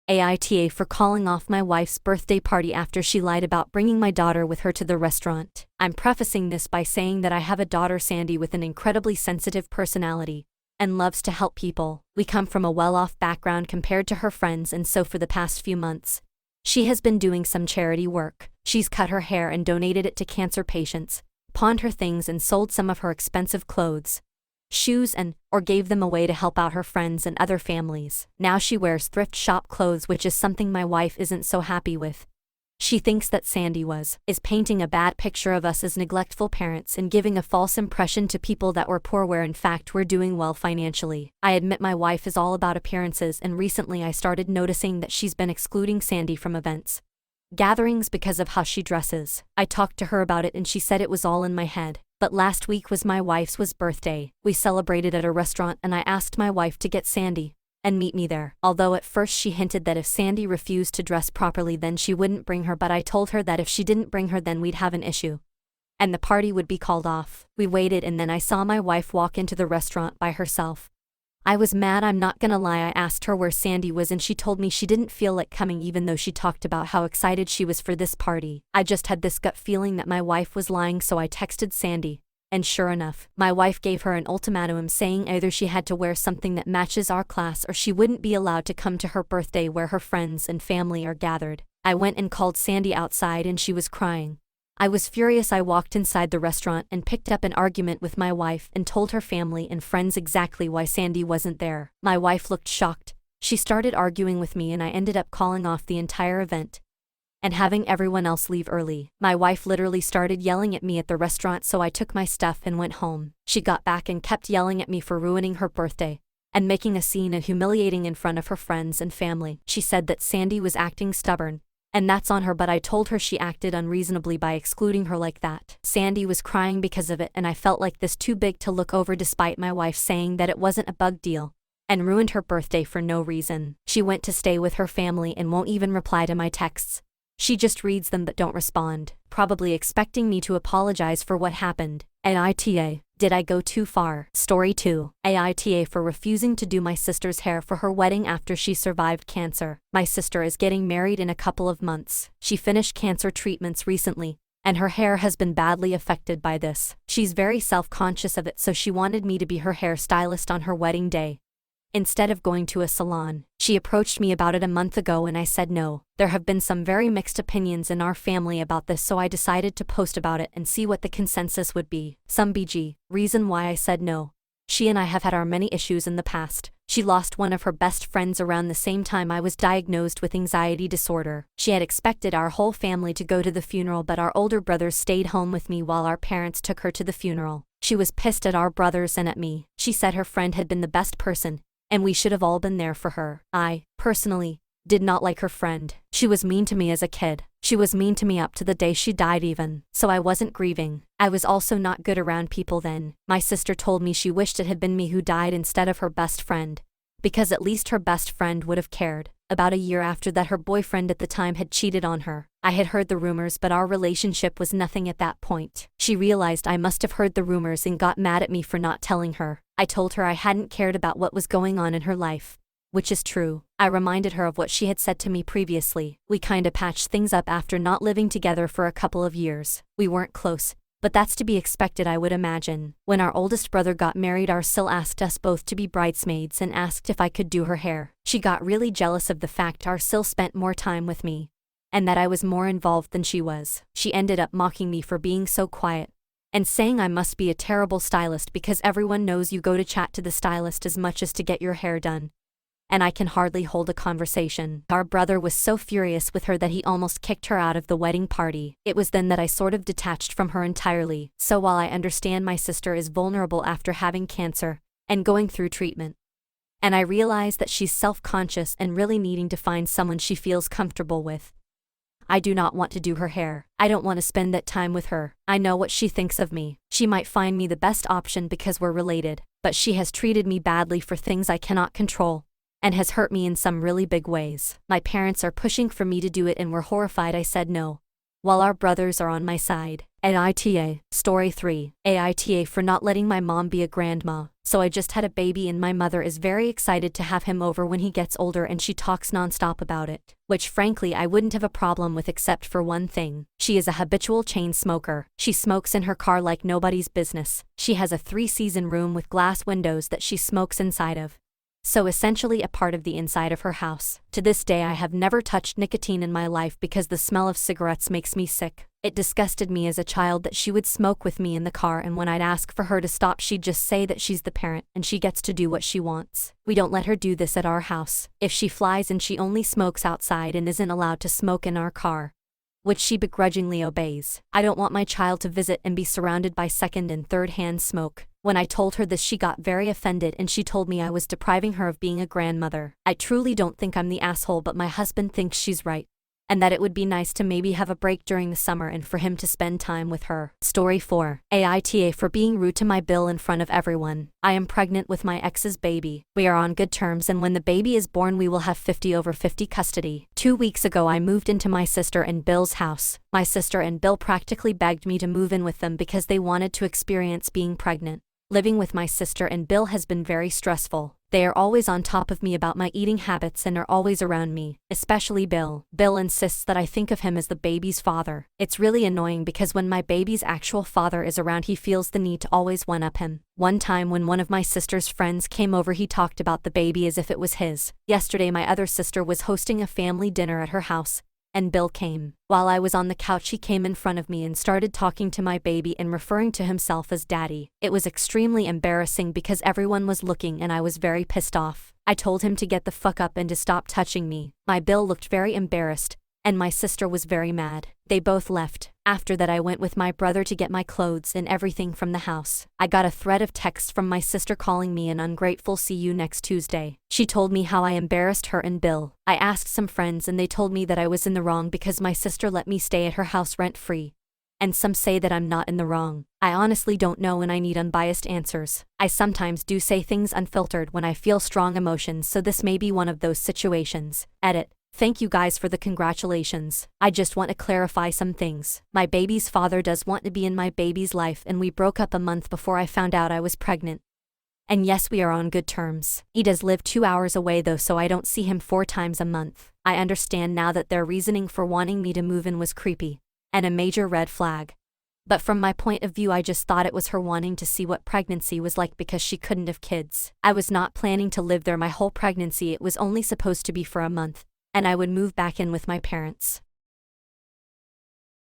AITA for calling off my wife's birthday party after she lied about bringing my daughter with her to the restaurant. I'm prefacing this by saying that I have a daughter, Sandy, with an incredibly sensitive personality and loves to help people. We come from a well-off background compared to her friends, and so for the past few months, she has been doing some charity work. She's cut her hair and donated it to cancer patients, pawned her things and sold some of her expensive clothes, shoes or gave them away to help out her friends and other families. Now she wears thrift shop clothes, which is something my wife isn't so happy with. She thinks that Sandy is painting a bad picture of us as neglectful parents and giving a false impression to people that we're poor where in fact we're doing well financially. I admit my wife is all about appearances, and recently I started noticing that she's been excluding Sandy from events, gatherings because of how she dresses. I talked to her about it and she said it was all in my head. But last week was my wife's birthday. We celebrated at a restaurant and I asked my wife to get Sandy and meet me there. Although at first she hinted that if Sandy refused to dress properly then she wouldn't bring her, but I told her that if she didn't bring her then we'd have an issue and the party would be called off. We waited and then I saw my wife walk into the restaurant by herself. I was mad, I'm not gonna lie. I asked her where Sandy was and she told me she didn't feel like coming, even though she talked about how excited she was for this party. I just had this gut feeling that my wife was lying, so I texted Sandy. And sure enough, my wife gave her an ultimatum saying either she had to wear something that matches our class or she wouldn't be allowed to come to her birthday where her friends and family are gathered. I went and called Sandy outside and she was crying. I was furious. I walked inside the restaurant and picked up an argument with my wife and told her family and friends exactly why Sandy wasn't there. My wife looked shocked. She started arguing with me and I ended up calling off the entire event and having everyone else leave early. My wife literally started yelling at me at the restaurant, so I took my stuff and went home. She got back and kept yelling at me for ruining her birthday and making a scene and humiliating in front of her friends and family. She said that Sandy was acting stubborn, and that's on her, but I told her she acted unreasonably by excluding her like that. Sandy was crying because of it and I felt like this too big to look over, despite my wife saying that it wasn't a big deal, and ruined her birthday for no reason. She went to stay with her family and won't even reply to my texts. She just reads them but don't respond, probably expecting me to apologize for what happened. AITA, did I go too far? Story 2. AITA for refusing to do my sister's hair for her wedding after she survived cancer. My sister is getting married in a couple of months. She finished cancer treatments recently, and her hair has been badly affected by this. She's very self-conscious of it, so she wanted me to be her hairstylist on her wedding day instead of going to a salon. She approached me about it a month ago and I said no. There have been some very mixed opinions in our family about this, so I decided to post about it and see what the consensus would be. Some BG. Reason why I said no. She and I have had our many issues in the past. She lost one of her best friends around the same time I was diagnosed with anxiety disorder. She had expected our whole family to go to the funeral, but our older brothers stayed home with me while our parents took her to the funeral. She was pissed at our brothers and at me. She said her friend had been the best person, and we should have all been there for her. I, personally, did not like her friend. She was mean to me as a kid. She was mean to me up to the day she died even. So I wasn't grieving. I was also not good around people then. My sister told me she wished it had been me who died instead of her best friend, because at least her best friend would have cared. About a year after that, her boyfriend at the time had cheated on her. I had heard the rumors, but our relationship was nothing at that point. She realized I must have heard the rumors and got mad at me for not telling her. I told her I hadn't cared about what was going on in her life, which is true. I reminded her of what she had said to me previously. We kinda patched things up after not living together for a couple of years. We weren't close, but that's to be expected, I would imagine. When our oldest brother got married, our Sil asked us both to be bridesmaids and asked if I could do her hair. She got really jealous of the fact our Sil spent more time with me, and that I was more involved than she was. She ended up mocking me for being so quiet, and saying I must be a terrible stylist because everyone knows you go to chat to the stylist as much as to get your hair done, and I can hardly hold a conversation. Our brother was so furious with her that he almost kicked her out of the wedding party. It was then that I sort of detached from her entirely. So while I understand my sister is vulnerable after having cancer and going through treatment, and I realize that she's self-conscious and really needing to find someone she feels comfortable with, I do not want to do her hair. I don't want to spend that time with her. I know what she thinks of me. She might find me the best option because we're related, but she has treated me badly for things I cannot control, and has hurt me in some really big ways. My parents are pushing for me to do it and were horrified I said no. while our brothers are on my side. AITA. Story 3. AITA for not letting my mom be a grandma. So I just had a baby and my mother is very excited to have him over when he gets older and she talks nonstop about it, which frankly I wouldn't have a problem with except for one thing. She is a habitual chain smoker. She smokes in her car like nobody's business. She has a 3-season room with glass windows that she smokes inside of. So essentially a part of the inside of her house. To this day I have never touched nicotine in my life because the smell of cigarettes makes me sick. It disgusted me as a child that she would smoke with me in the car, and when I'd ask for her to stop she'd just say that she's the parent and she gets to do what she wants. We don't let her do this at our house. If she flies and she only smokes outside and isn't allowed to smoke in our car, which she begrudgingly obeys. I don't want my child to visit and be surrounded by second and third-hand smoke. When I told her this she got very offended and she told me I was depriving her of being a grandmother. I truly don't think I'm the asshole, but my husband thinks she's right, and that it would be nice to maybe have a break during the summer and for him to spend time with her. Story 4. AITA for being rude to my Bill in front of everyone. I am pregnant with my ex's baby. We are on good terms and when the baby is born we will have 50/50 custody. 2 weeks ago I moved into my sister and Bill's house. My sister and Bill practically begged me to move in with them because they wanted to experience being pregnant. Living with my sister and Bill has been very stressful. They are always on top of me about my eating habits and are always around me, especially Bill. Bill insists that I think of him as the baby's father. It's really annoying because when my baby's actual father is around he feels the need to always one-up him. One time when one of my sister's friends came over he talked about the baby as if it was his. Yesterday my other sister was hosting a family dinner at her house, and Bill came. While I was on the couch he came in front of me and started talking to my baby and referring to himself as daddy. It was extremely embarrassing because everyone was looking and I was very pissed off. I told him to get the fuck up and to stop touching me. My Bill looked very embarrassed, and my sister was very mad. They both left. After that I went with my brother to get my clothes and everything from the house. I got a thread of text from my sister calling me an ungrateful see you next Tuesday. She told me how I embarrassed her and Bill. I asked some friends and they told me that I was in the wrong because my sister let me stay at her house rent-free. And some say that I'm not in the wrong. I honestly don't know and I need unbiased answers. I sometimes do say things unfiltered when I feel strong emotions, so this may be one of those situations. Edit. Thank you guys for the congratulations. I just want to clarify some things. My baby's father does want to be in my baby's life and we broke up a month before I found out I was pregnant. And yes, we are on good terms. He does live 2 hours away though, so I don't see him 4 times a month. I understand now that their reasoning for wanting me to move in was creepy and a major red flag. But from my point of view I just thought it was her wanting to see what pregnancy was like because she couldn't have kids. I was not planning to live there my whole pregnancy. It was only supposed to be for a month, and I would move back in with my parents.